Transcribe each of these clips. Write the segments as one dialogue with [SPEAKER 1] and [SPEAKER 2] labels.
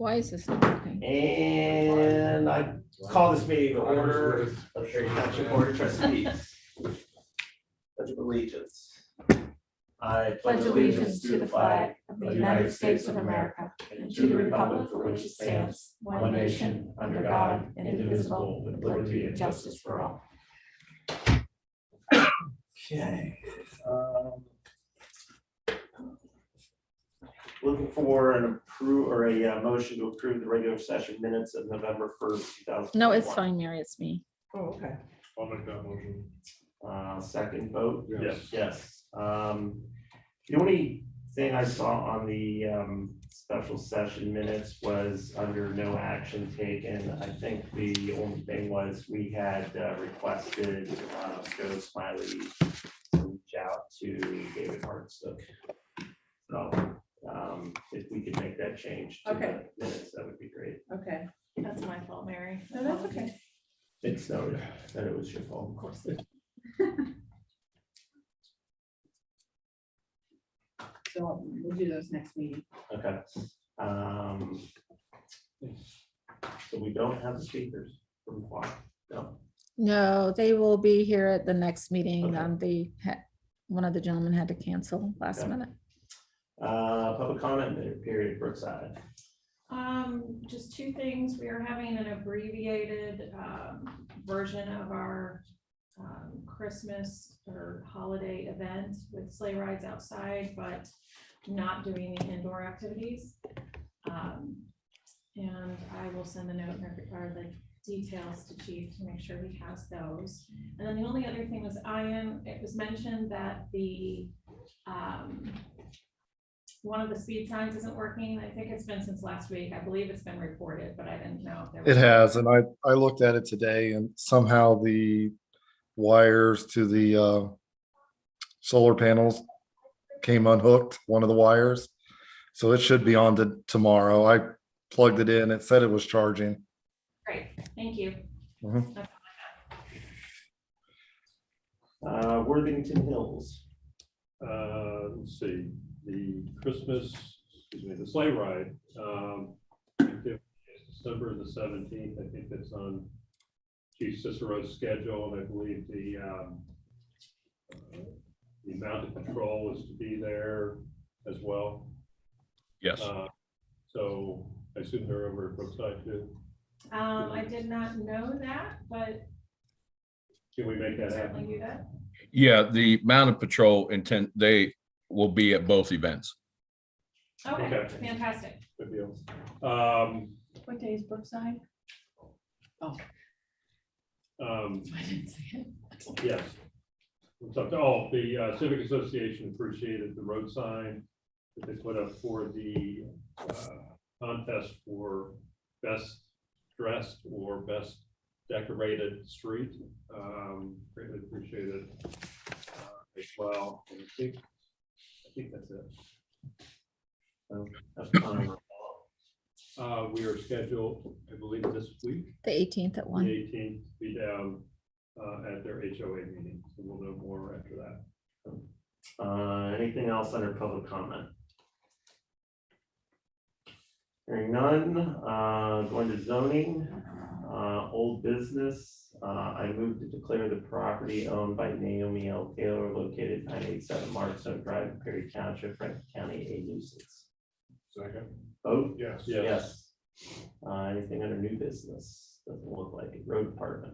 [SPEAKER 1] Why is this not working?
[SPEAKER 2] And I call this meeting to order of Perry Township Board of Trustees. Pledge of allegiance. I
[SPEAKER 3] Pledge allegiance to the flag of the United States of America and to the republic for which it stands, one nation, under God, indivisible, with liberty and justice for all.
[SPEAKER 2] Okay. Looking for a motion to approve the regular session minutes of November 1st, 2021.
[SPEAKER 1] No, it's fine, Mary, it's me.
[SPEAKER 2] Oh, okay.
[SPEAKER 4] I'll make that motion.
[SPEAKER 2] Second vote?
[SPEAKER 4] Yes.
[SPEAKER 2] Yes. The only thing I saw on the special session minutes was under no action taken. I think the only thing was we had requested Joe Smiley to reach out to David Hartsook. So if we could make that change to the minutes, that would be great.
[SPEAKER 3] Okay.
[SPEAKER 5] That's my fault, Mary.
[SPEAKER 3] No, that's okay.
[SPEAKER 2] It's noted that it was your fault.
[SPEAKER 5] Of course.
[SPEAKER 3] So we'll do those next meeting.
[SPEAKER 2] Okay. So we don't have the speakers from the choir. No.
[SPEAKER 1] No, they will be here at the next meeting.
[SPEAKER 2] Okay.
[SPEAKER 1] One of the gentlemen had to cancel last
[SPEAKER 2] Okay.
[SPEAKER 1] minute.
[SPEAKER 2] Public comment period, Brookside.
[SPEAKER 5] Just two things. We are having an abbreviated version of our Christmas or holiday event with sleigh rides outside, but not doing the indoor activities. And I will send a note or the details to Chief to make sure he has those. And then the only other thing was it was mentioned that the one of the speed signs isn't working. I think it's been since last week. I believe it's been reported, but I didn't know if there was.
[SPEAKER 6] It has, and I looked at it today, and somehow the wires to the solar panels came unhooked, one of the wires. So it should be on to tomorrow. I plugged it in. It said it was charging.
[SPEAKER 5] Great, thank you.
[SPEAKER 6] Mhm.
[SPEAKER 5] That's all I got.
[SPEAKER 2] Worthington Hills.
[SPEAKER 4] Let's see, the the sleigh ride, is December the 17th. I think that's on Chief Cicero's schedule, and I believe the mounted patrol is to be there as well.
[SPEAKER 7] Yes.
[SPEAKER 4] So I assume they're over at Brookside too.
[SPEAKER 5] I did not know that, but
[SPEAKER 4] Can we make that
[SPEAKER 5] certainly
[SPEAKER 4] happen?
[SPEAKER 5] do that.
[SPEAKER 7] Yeah, the mounted patrol they will be at both events.
[SPEAKER 5] Okay,
[SPEAKER 4] Okay.
[SPEAKER 5] fantastic.
[SPEAKER 4] Good deal.
[SPEAKER 3] What day is Brookside? Oh, I didn't see it.
[SPEAKER 4] Yes. The Civic Association appreciated the road sign that they put up for the contest for best dressed or best decorated street. Greatly appreciated as well. And I think that's it.
[SPEAKER 2] So that's fine.
[SPEAKER 4] We are scheduled, I believe, this week,
[SPEAKER 1] The 18th at
[SPEAKER 4] the
[SPEAKER 1] 1.
[SPEAKER 4] 18th, to be down at their HOA meeting. So we'll know more after that.
[SPEAKER 2] Anything else under public comment? Hearing none, going to zoning, old business. I move to declare the property owned by Naomi L. Taylor located 987 Markstone Drive, Perry Township, Franklin County, a nuisance.
[SPEAKER 4] Second.
[SPEAKER 2] Vote?
[SPEAKER 4] Yes.
[SPEAKER 2] Yes. Anything under new business? Doesn't look like it. Road department.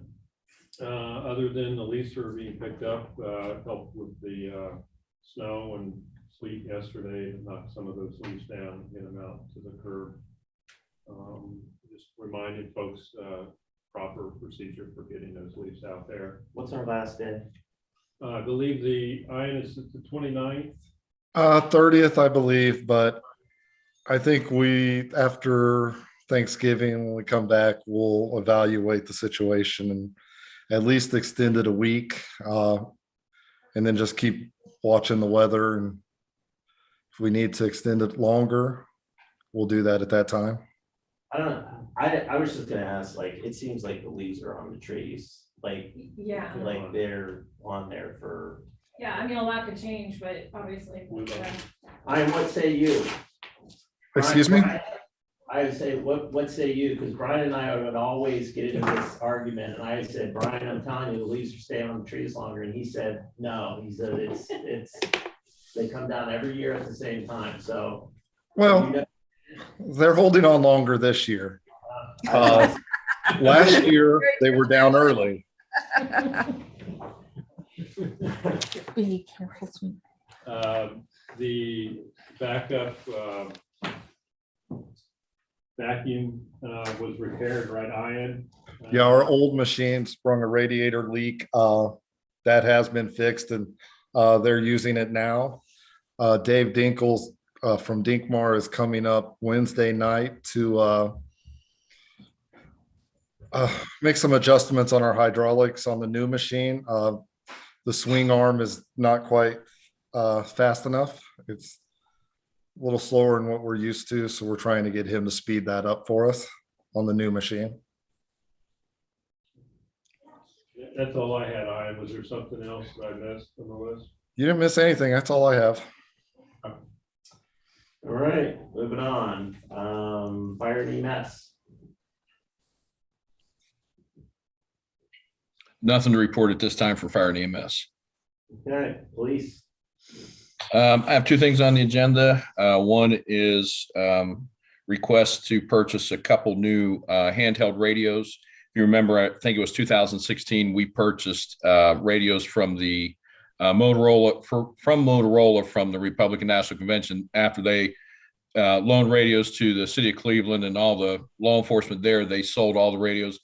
[SPEAKER 4] Other than the leaves are being picked up, helped with the snow and sleet yesterday to knock some of those leaves down, get them out to the curb. Just reminding folks proper procedure for getting those leaves out there.
[SPEAKER 2] What's our last day?
[SPEAKER 4] I believe the iron is the 29th.
[SPEAKER 6] 30th, I believe, but I think after Thanksgiving, when we come back, we'll evaluate the situation and at least extend it a week. And then just keep watching the weather. And if we need to extend it longer, we'll do that at that time.
[SPEAKER 2] I don't know. I was just gonna ask, like, it seems like the leaves are on the trees, like
[SPEAKER 5] Yeah,
[SPEAKER 2] they're on there for.
[SPEAKER 5] yeah, I mean, a lot could change, but obviously.
[SPEAKER 2] What say you?
[SPEAKER 6] Excuse me?
[SPEAKER 2] I I would say, what say you? Because Brian and I would always get into this argument, and I said, Brian, I'm telling you, the leaves are staying on the trees longer, and he said, no, he said, it's, they come down every year at the same time, so.
[SPEAKER 6] Well, they're holding on longer this year. Last year, they were down early.
[SPEAKER 1] Be careful. Sweet.
[SPEAKER 4] The backup vacuum was repaired, right, Ian?
[SPEAKER 6] Yeah, our old machine sprung a radiator leak. That has been fixed and they're using it now. Dave Dinkles from Dinkmar is coming up Wednesday night to make some adjustments on our hydraulics on the new machine. The swing arm is not quite fast enough. It's a little slower than what we're used to, so we're trying to get him to speed that up for us on the new machine.
[SPEAKER 4] That's all I had, Ian. Was there something else that I missed on the list?
[SPEAKER 6] You didn't miss anything. That's all I have.
[SPEAKER 2] All right, moving on. Fire and EMS.
[SPEAKER 7] Nothing to report at this time for fire and EMS.
[SPEAKER 2] Okay, police.
[SPEAKER 7] I have two things on the agenda. One is request to purchase a couple new handheld radios. If you remember, I think it was 2016, we purchased radios from the Motorola from the Republican National Convention after they loaned radios to the city of Cleveland and all the law enforcement there. They sold all the radios.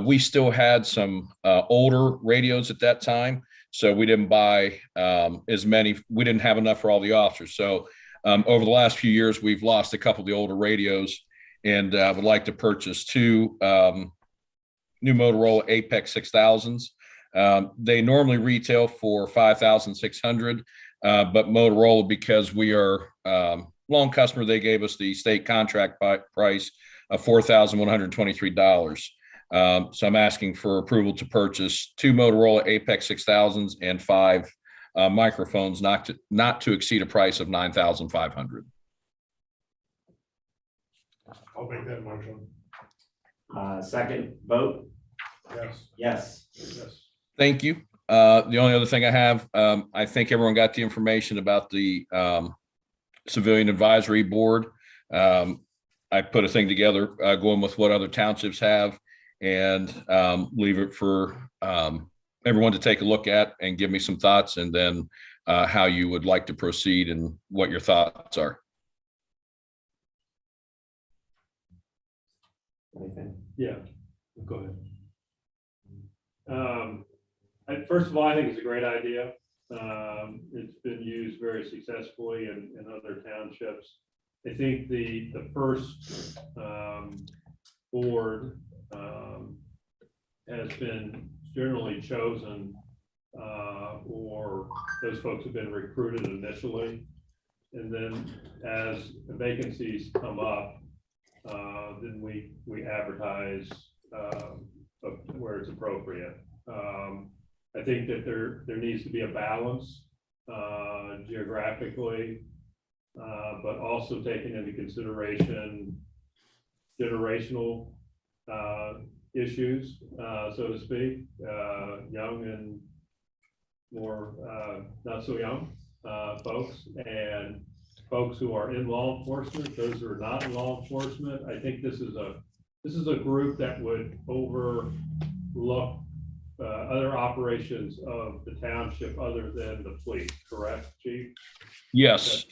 [SPEAKER 7] We still had some older radios at that time, so we didn't buy as many. We didn't have enough for all the officers. So over the last few years, we've lost a couple of the older radios, and would like to purchase two new Motorola Apex 6000s. They normally retail for $5,600, but Motorola, because we are long customer, they gave us the state contract price of $4,123. So I'm asking for approval to purchase two Motorola Apex 6000s and 5 microphones, not to exceed a price of $9,500.
[SPEAKER 4] I'll make that motion.
[SPEAKER 2] Second vote?
[SPEAKER 4] Yes.
[SPEAKER 2] Yes.
[SPEAKER 4] Yes.
[SPEAKER 7] Thank you. The only other thing I have, I think everyone got the information about the Civilian Advisory Board. I put a thing together going with what other townships have, and leave it for everyone to take a look at and give me some thoughts, and then how you would like to proceed and what your thoughts are.
[SPEAKER 2] Anything?
[SPEAKER 4] Yeah, go ahead. First of all, I think it's a great idea. It's been used very successfully in other townships. I think the first board has been generally chosen, or those folks have been recruited initially. And then as the vacancies come up, then we advertise where it's appropriate. I think that there needs to be a balance geographically, but also taking into consideration generational issues, so to speak, young and more not so young folks, and folks who are in law enforcement, those who are not in law enforcement. I think this is a group that would overlook other operations of the township other than the police, correct, Chief?
[SPEAKER 7] Yes.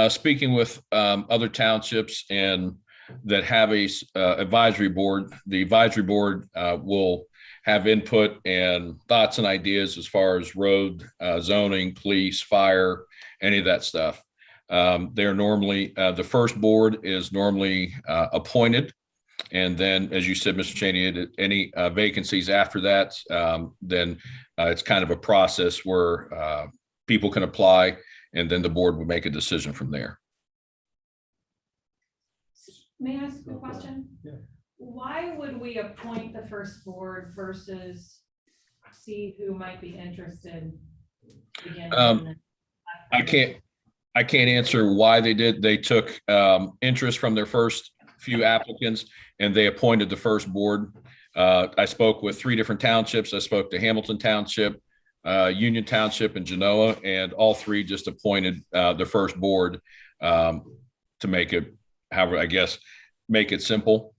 [SPEAKER 7] Speaking with other townships and that have a advisory board, the advisory board will have input and thoughts and ideas as far as road, zoning, police, fire, any of that stuff. They're normally, the first board is normally appointed. And then, as you said, Mr. Cheney, any vacancies after that, then it's kind of a process where people can apply, and then the board will make a decision from there.
[SPEAKER 5] May I ask a question?
[SPEAKER 4] Yeah.
[SPEAKER 5] Why would we appoint the first board versus see who might be interested?
[SPEAKER 7] I can't answer why they did. They took interest from their first few applicants, and they appointed the first board. I spoke with 3 different townships. I spoke to Hamilton Township, Union Township, and Genoa, and all 3 just appointed the first board to make it, however, I guess, make it simple.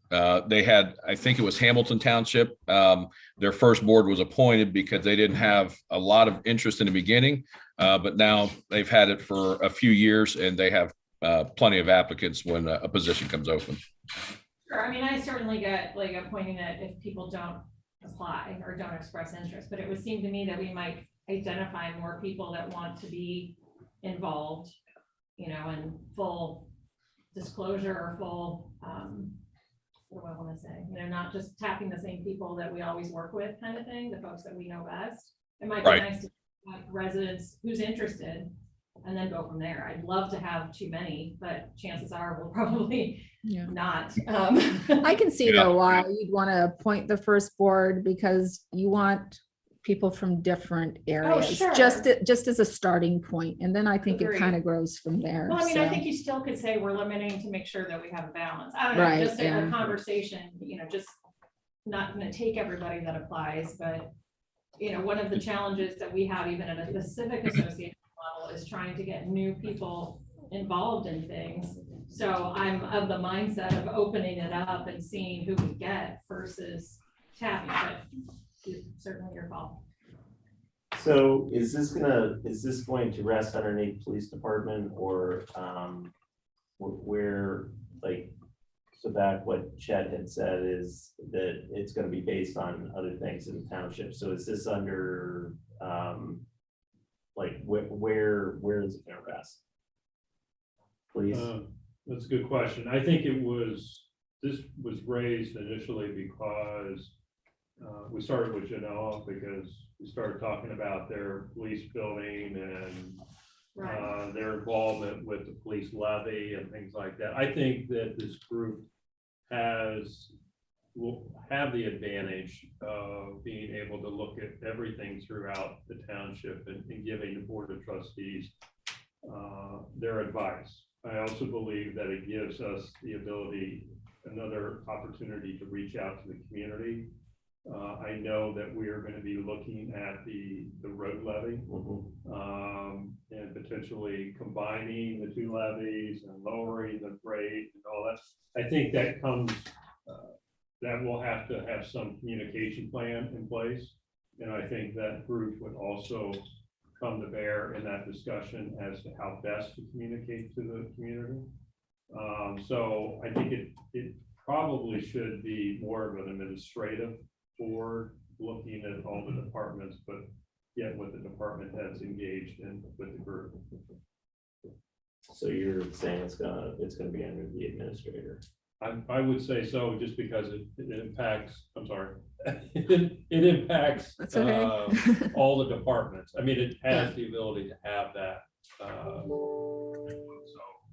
[SPEAKER 7] They had, I think it was Hamilton Township. Their first board was appointed because they didn't have a lot of interest in the beginning, but now they've had it for a few years and they have plenty of applicants when a position comes open.
[SPEAKER 5] Sure, I mean, I certainly get like a point in that if people don't apply or don't express interest, but it would seem to me that we might identify more people that want to be involved, you know, in full disclosure or full, what do I want to say? You know, not just tapping the same people that we always work with kind of thing, the folks that we know best. It might be
[SPEAKER 7] Right.
[SPEAKER 5] nice to have residents who's interested and then go from there. I'd love to have too many, but chances are we'll probably
[SPEAKER 1] Yeah.
[SPEAKER 5] not.
[SPEAKER 1] I can see
[SPEAKER 7] Yeah.
[SPEAKER 1] though why you'd want to appoint the first board, because you want people from different areas,
[SPEAKER 5] sure.
[SPEAKER 1] just as a starting point, and then I think it
[SPEAKER 5] Agreed.
[SPEAKER 1] kind of grows from there.
[SPEAKER 5] Well, I mean, I
[SPEAKER 1] so.
[SPEAKER 5] think you still could say we're limiting to make sure that we have a balance. I don't know,
[SPEAKER 1] Right,
[SPEAKER 5] just in
[SPEAKER 1] yeah.
[SPEAKER 5] a conversation, you know, just not gonna take everybody that applies, but you know, one of the challenges that we have even at the civic association level is trying to get new people involved in things. So I'm of the mindset of opening it up and seeing who we get versus tapping, but it's certainly your call.
[SPEAKER 2] So is this going to rest underneath police department or where, like, so back what Chet had said is that it's gonna be based on other things in the township. So is this under, like, where is it gonna rest? Please.
[SPEAKER 4] That's a good question. I think this was raised initially because we started with Genoa because we started talking about their police building and
[SPEAKER 5] Right.
[SPEAKER 4] their involvement with the police levy and things like that. I think that this group will have the advantage of being able to look at everything throughout the township and giving the Board of Trustees their advice. I also believe that it gives us the ability, another opportunity to reach out to the community. I know that we are going to be looking at the road levy and potentially combining the 2 levies and lowering the rate and all that. I think that comes, that we'll have to have some communication plan in place. And I think that group would also come to bear in that discussion as to how best to communicate to the community. So I think it probably should be more of an administrative board looking at all the departments, but yet what the department heads engaged in with the group.
[SPEAKER 2] So you're saying it's gonna be under the administrator?
[SPEAKER 4] I would say so, just because it impacts, I'm sorry, it impacts
[SPEAKER 1] That's okay.
[SPEAKER 4] all the departments. I mean, it has the ability to have that.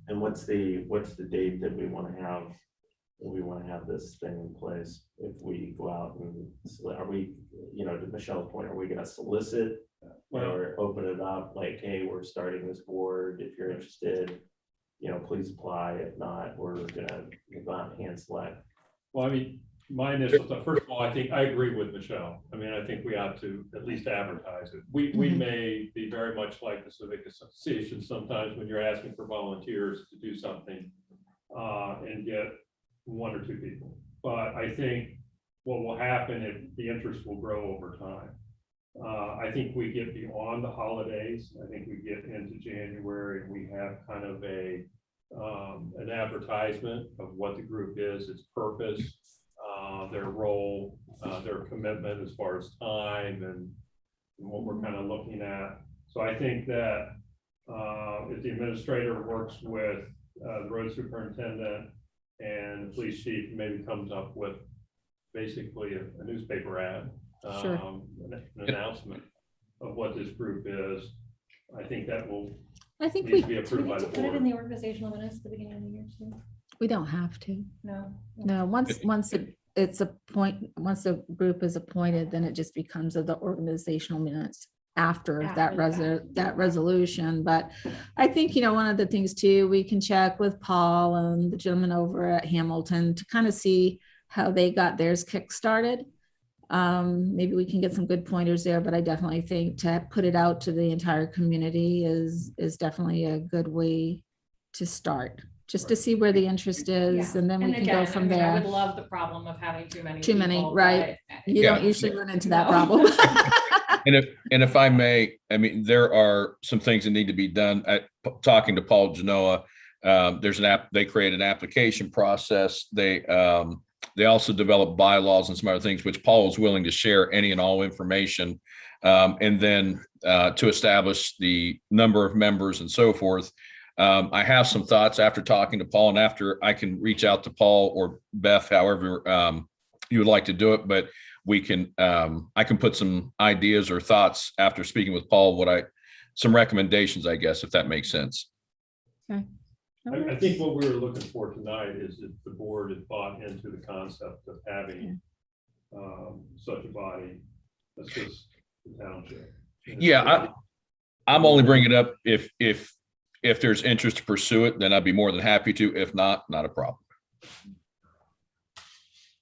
[SPEAKER 2] And what's the date that we want to have this thing in place? If we go out and are we, you know, to Michelle's point, are we going to solicit or open it up like, hey, we're starting this board. If you're interested, you know, please apply. If not, we're gonna go out and hand select.
[SPEAKER 4] Well, I mean, my initial thought, first of all, I think I agree with Michelle. I mean, I think we ought to at least advertise it. We may be very much like the civic association sometimes when you're asking for volunteers to do something and get 1 or 2 people. But I think what will happen if the interest will grow over time. I think we get beyond the holidays. I think we get into January and we have kind of an advertisement of what the group is, its purpose, their role, their commitment as far as time and what we're kind of looking at. So I think that if the administrator works with the road superintendent and the police chief, maybe comes up with basically a newspaper ad,
[SPEAKER 1] Sure.
[SPEAKER 4] an announcement of what this group is. I think that will
[SPEAKER 1] I think
[SPEAKER 4] need to
[SPEAKER 1] we
[SPEAKER 4] be approved by the
[SPEAKER 5] Put it in
[SPEAKER 4] board.
[SPEAKER 5] the organizational minutes at the beginning of the year too.
[SPEAKER 1] don't have to.
[SPEAKER 5] No.
[SPEAKER 1] No, once it's once the group is appointed, then it just becomes of the organizational minutes. after
[SPEAKER 5] After the fact.
[SPEAKER 1] that resolution. But I think, one of the things too, we can check with Paul and the gentleman over at Hamilton to kind of see how they got theirs kickstarted. Maybe we can get some good pointers there, but I definitely think to put it out to the entire community is definitely a good way to start, just to see where the interest is,
[SPEAKER 3] Yeah.
[SPEAKER 1] and then we can go
[SPEAKER 3] again,
[SPEAKER 1] from
[SPEAKER 3] I mean, I
[SPEAKER 1] there.
[SPEAKER 3] would love the problem of having too many.
[SPEAKER 1] Too many,
[SPEAKER 3] people,
[SPEAKER 1] right.
[SPEAKER 3] but,
[SPEAKER 1] You
[SPEAKER 7] Yeah.
[SPEAKER 1] don't usually run into that
[SPEAKER 3] No.
[SPEAKER 1] problem.
[SPEAKER 7] And if I may, I mean, there are some things that need to be done. Talking to Paul Genoa, there's an app, they create an application process. They also develop bylaws and some other things, which Paul is willing to share any and all information. And then to establish the number of members and so forth. I have some thoughts after talking to Paul, and after I can reach out to Paul or Beth, however you would like to do it, but we can, I can put some ideas or thoughts after speaking with Paul, some recommendations, I guess, if that makes sense.
[SPEAKER 1] Okay.
[SPEAKER 4] I think what we were looking for tonight is if the board had bought into the concept of having such a body assist the township.
[SPEAKER 7] Yeah, I'm only bringing it up if there's interest to pursue it, then I'd be more than happy to. If not, not a problem.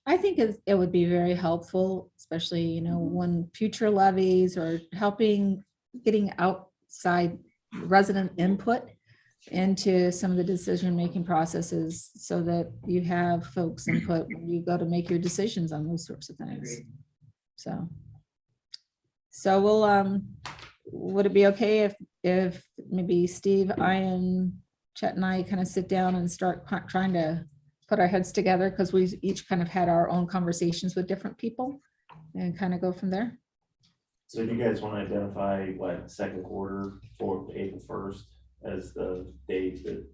[SPEAKER 1] I think it would be very helpful, especially, when future levies or getting outside resident input into some of the decision-making processes so that you have folks input when you go to make your decisions on those sorts of things. So we'll, would it be okay if maybe Steve, I and Chet and I kind of sit down and start trying to put our heads together, because we each kind of had our own conversations with different people and kind of go from there?
[SPEAKER 2] So do you guys want to identify second quarter for April 1st as the date that,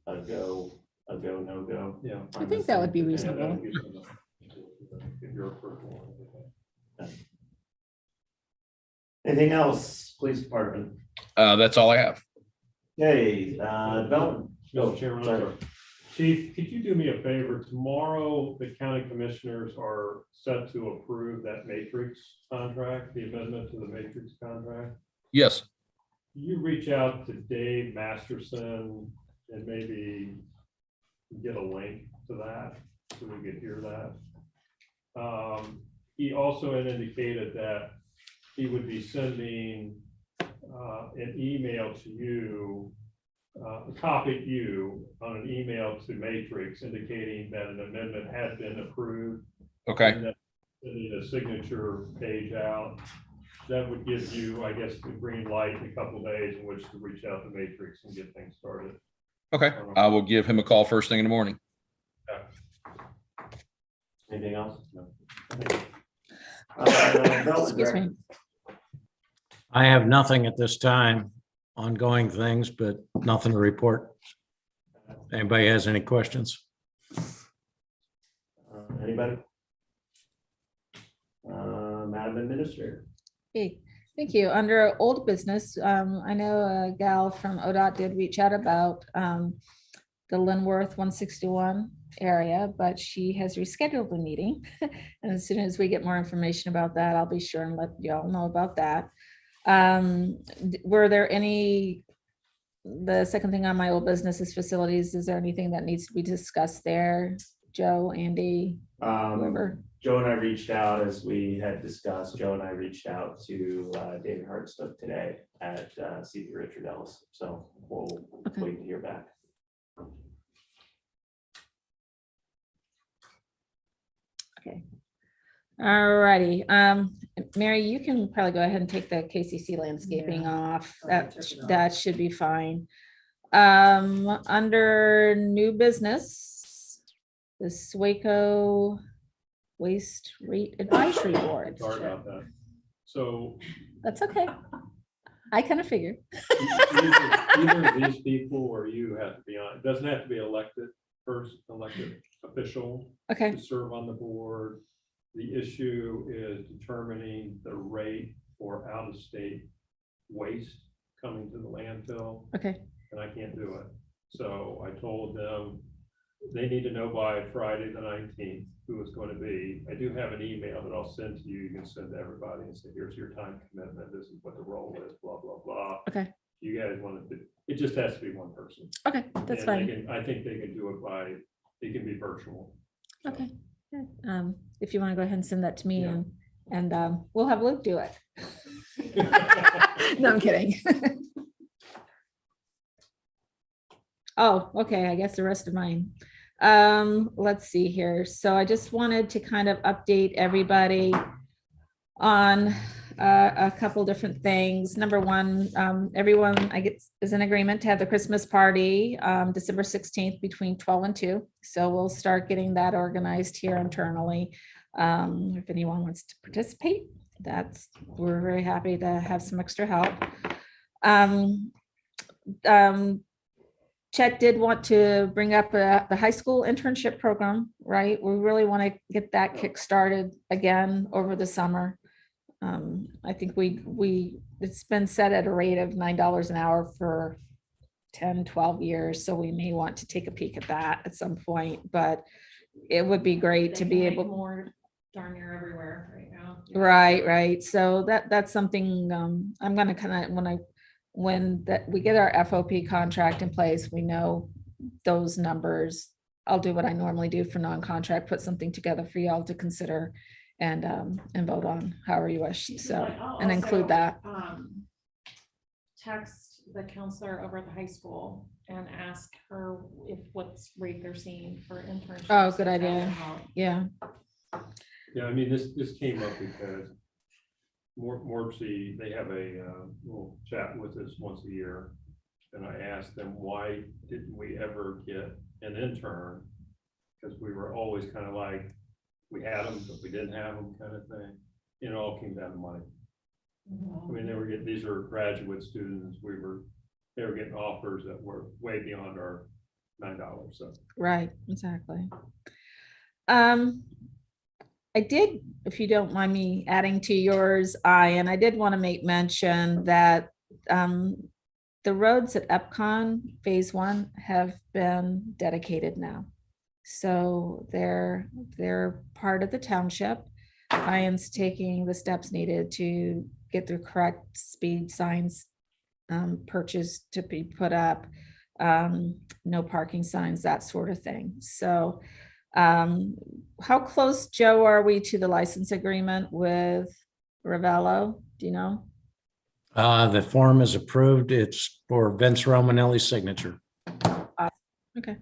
[SPEAKER 2] a go, no go?
[SPEAKER 4] Yeah.
[SPEAKER 1] I think that would be
[SPEAKER 4] Yeah, that
[SPEAKER 1] reasonable.
[SPEAKER 4] would be something. If you're approval.
[SPEAKER 2] Anything else, police department?
[SPEAKER 7] That's all I have.
[SPEAKER 2] Okay, development.
[SPEAKER 4] Mr. Chairman, I'm sorry. Chief, could you do me a favor? Tomorrow, the county commissioners are set to approve that matrix contract, the amendment to the matrix contract.
[SPEAKER 7] Yes.
[SPEAKER 4] You reach out to Dave Masterson and maybe get a link to that so we could hear that. He also had indicated that he would be sending an email to you, copy you on an email to Matrix indicating that an amendment had been approved.
[SPEAKER 7] Okay.
[SPEAKER 4] And that sending a signature page out. That would give you, I guess, the green light in a couple of days in which to reach out to Matrix and get things started.
[SPEAKER 7] Okay. I will give him a call first thing in the morning.
[SPEAKER 2] Anything else? No.
[SPEAKER 1] Excuse me.
[SPEAKER 8] I have nothing at this time, ongoing things, but nothing to report. Anybody has any questions?
[SPEAKER 2] Anybody? Madam Administrator.
[SPEAKER 1] Hey, thank you. Under old business, I know a gal from ODOT did reach out about the Linworth 161 area, but she has rescheduled the meeting. And as soon as we get more information about that, I'll be sure and let y'all know about that. Were there the second thing on my old business is facilities. Is there anything that needs to be discussed there? Joe, Andy, whoever?
[SPEAKER 2] Joe and I reached out, as we had discussed. Joe and I reached out to David Hartstook today at CB Richard Ellis. So we'll wait to hear back.
[SPEAKER 1] Okay. All righty. Mary, you can probably go ahead and take the KCC landscaping off. That should be fine. Under new business, the SWACO Waste Rate Advisory Board.
[SPEAKER 4] Sorry about that. So
[SPEAKER 1] That's okay. I kind of figured.
[SPEAKER 4] either of these people or you have to be on, it doesn't have to be elected official
[SPEAKER 1] Okay,
[SPEAKER 4] to serve on the board. The issue is determining the rate for out-of-state waste coming to the landfill,
[SPEAKER 1] okay,
[SPEAKER 4] and I can't do it. So I told them they need to know by Friday the 19th who it's going to be. I do have an email that I'll send to you. You can send to everybody and say, here's your time commitment. This is what the role is, blah, blah, blah.
[SPEAKER 1] Okay.
[SPEAKER 4] You guys want to, it just has to be one person.
[SPEAKER 1] Okay, that's
[SPEAKER 4] And
[SPEAKER 1] fine.
[SPEAKER 4] they can, I think they can do it by, it can be virtual. So,
[SPEAKER 1] Okay. Yeah. If you want to go ahead and send that to me
[SPEAKER 4] Yeah.
[SPEAKER 1] and we'll have Luke do it. No, I'm kidding. Oh, okay, I guess the rest of mine. Let's see here. So I just wanted to kind of update everybody on a couple different things. Number one, everyone, I guess, is in agreement to have the Christmas party, December 16th between 12 and 2. So we'll start getting that organized here internally. If anyone wants to participate, we're very happy to have some extra help. Chet did want to bring up the high school internship program, right? We really want to get that kick-started again over the summer. I think it's been set at a rate of $9 an hour for 10, 12 years. So we may want to take a peek at that at some point, but it would be great to
[SPEAKER 5] They
[SPEAKER 1] be
[SPEAKER 5] can make
[SPEAKER 1] able.
[SPEAKER 5] more darn near everywhere right now.
[SPEAKER 1] Right. So that's something I'm gonna kind of, when we get our FOP contract in place, we know those numbers. I'll do what I normally do for non-contract, put something together for y'all to consider and vote on however you wish. So,
[SPEAKER 5] I'll
[SPEAKER 1] and include
[SPEAKER 5] also,
[SPEAKER 1] that.
[SPEAKER 5] Text the counselor over at the high school and ask her what rate they're seeing for internships.
[SPEAKER 1] Oh, good
[SPEAKER 5] if that
[SPEAKER 1] idea.
[SPEAKER 5] would help.
[SPEAKER 1] Yeah.
[SPEAKER 4] Yeah, I mean, this came up because Morpsey, they have a little chat with us once a year. And I asked them, why didn't we ever get an intern? Because we were always kind of like, we had them, but we didn't have them kind of thing. It all came down to money. I mean, these are graduate students. They were getting offers that were way beyond our $9. So.
[SPEAKER 1] Right, exactly. I did, if you don't mind me adding to yours, and I did want to make mention that the roads at EPCON Phase 1 have been dedicated now. So they're part of the township. Ian's taking the steps needed to get the correct speed signs purchased to be put up, no parking signs, that sort of thing. So how close, Joe, are we to the license agreement with Ravello? Do you know?
[SPEAKER 8] The form is approved. It's for Vince Romanelli's signature.
[SPEAKER 1] Okay.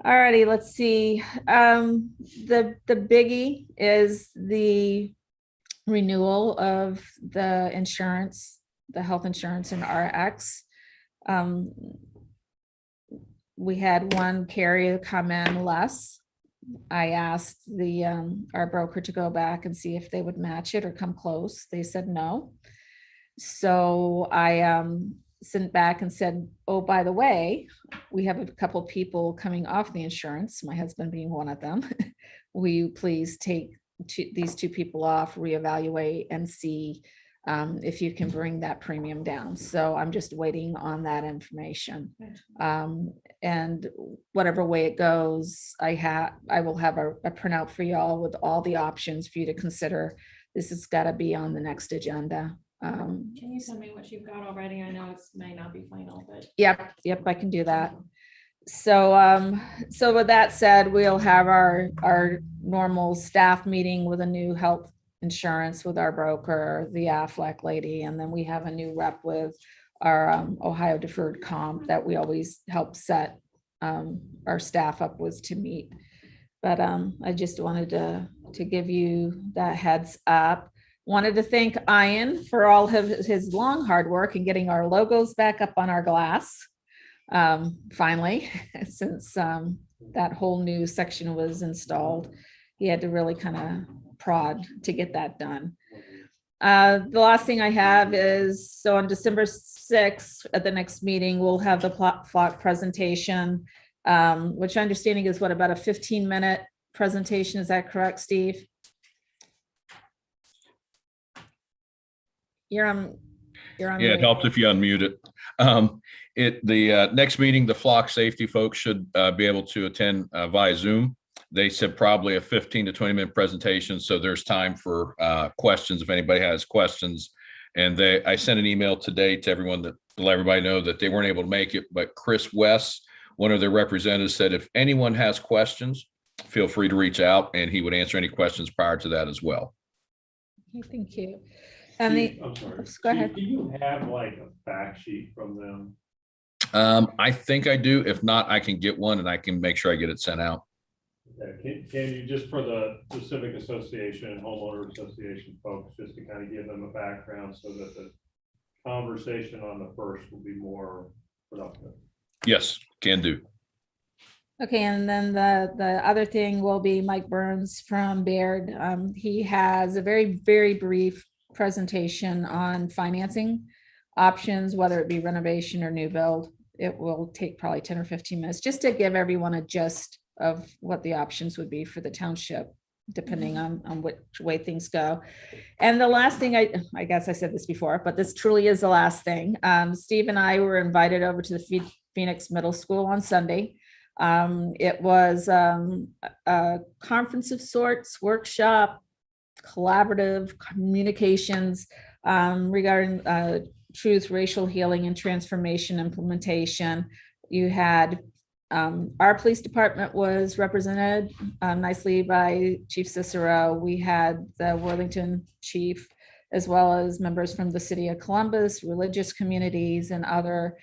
[SPEAKER 1] All righty, let's see. The biggie is the renewal of the insurance, the health insurance and RX. We had one carrier come in less. I asked our broker to go back and see if they would match it or come close. They said no. So I sent back and said, oh, by the way, we have a couple people coming off the insurance, my husband being one of them. Will you please take these two people off, reevaluate and see if you can bring that premium down. So I'm just waiting on that information. And whatever way it goes, I will have a printout for y'all with all the options for you to consider. This has got to be on the next agenda.
[SPEAKER 5] Can you send me what you've got already? I know it may not be final, but.
[SPEAKER 1] Yep, I can do that. So, so with that said, we'll have our normal staff meeting with a new health insurance with our broker, the Aflac lady, and then we have a new rep with our Ohio deferred comp that we always help set our staff up with to meet. But I just wanted to give you that heads up. Wanted to thank Ian for all of his long hard work in getting our logos back up on our glass. Finally, since that whole new section was installed, he had to really kind of prod to get that done. The last thing I have is, so on December 6th at the next meeting, we'll have the flock presentation, which understanding is what, about a 15-minute presentation. Is that correct, Steve? you're on.
[SPEAKER 7] Yeah, it
[SPEAKER 1] mute.
[SPEAKER 7] helps if you unmute it. The next meeting, the flock safety folks should be able to attend via Zoom. They said probably a 15 to 20-minute presentation, so there's time for questions if anybody has questions. And I sent an email today to everyone to let everybody know that they weren't able to make it, but Chris West, one of their representatives, said if anyone has questions, feel free to reach out, and he would answer any questions prior to that as well.
[SPEAKER 1] Okay, thank you. And
[SPEAKER 4] Chief,
[SPEAKER 1] the,
[SPEAKER 4] I'm sorry.
[SPEAKER 1] oops, go ahead.
[SPEAKER 4] Chief, do you have like a fact sheet from them?
[SPEAKER 7] I think I do. If not, I can get one and I can make sure I get it sent out.
[SPEAKER 4] Okay. Can you, just for the Civic Association and Homeowner Association folks, just to kind of give them a background so that the conversation on the first will be more productive?
[SPEAKER 7] Yes, can do.
[SPEAKER 1] Okay, and then the other thing will be Mike Burns from Baird. He has a very brief presentation on financing options, whether it be renovation or new build. It will take probably 10 or 15 minutes just to give everyone a gist of what the options would be for the township, depending on which way things go. And the last thing, I guess I said this before, but this truly is the last thing. Steve and I were invited over to the Phoenix Middle School on Sunday. It was a conference of sorts, workshop, collaborative communications regarding truth, racial healing, and transformation implementation. You had our police department was represented nicely by Chief Cicero. We had the Worthington chief, as well as members from the city of Columbus, religious communities, and other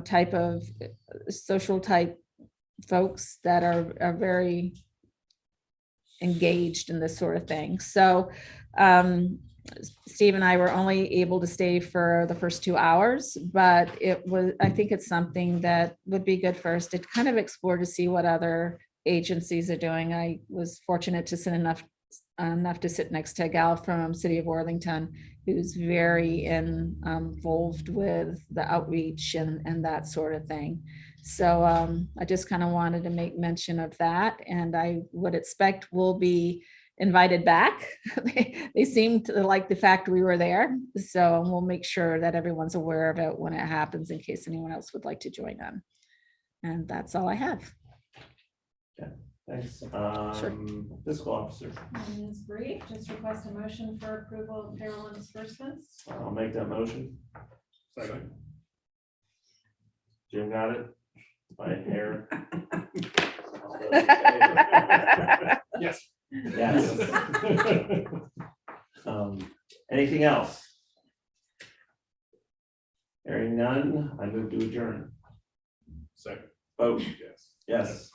[SPEAKER 1] type of social type folks that are very engaged in this sort of thing. So Steve and I were only able to stay for the first 2 hours, but I think it's something that would be good for us to kind of explore to see what other agencies are doing. I was fortunate to sit enough to sit next to a gal from City of Worthington who's very involved with the outreach and that sort of thing. So I just kind of wanted to make mention of that, and I would expect we'll be invited back. They seem to like the fact we were there, so we'll make sure that everyone's aware of it when it happens in case anyone else would like to join them. And that's all I have.
[SPEAKER 2] Thanks. Fiscal officer.
[SPEAKER 5] Ms. Brief, just request a motion for approval of payroll and disbursements.
[SPEAKER 2] I'll make that motion.
[SPEAKER 4] Second.
[SPEAKER 2] Jim got it? By hair.
[SPEAKER 4] Yes.
[SPEAKER 2] Yes. Anything else? Hearing none, I move to adjourn.
[SPEAKER 4] Second.
[SPEAKER 2] Vote.
[SPEAKER 4] Yes.
[SPEAKER 2] Yes.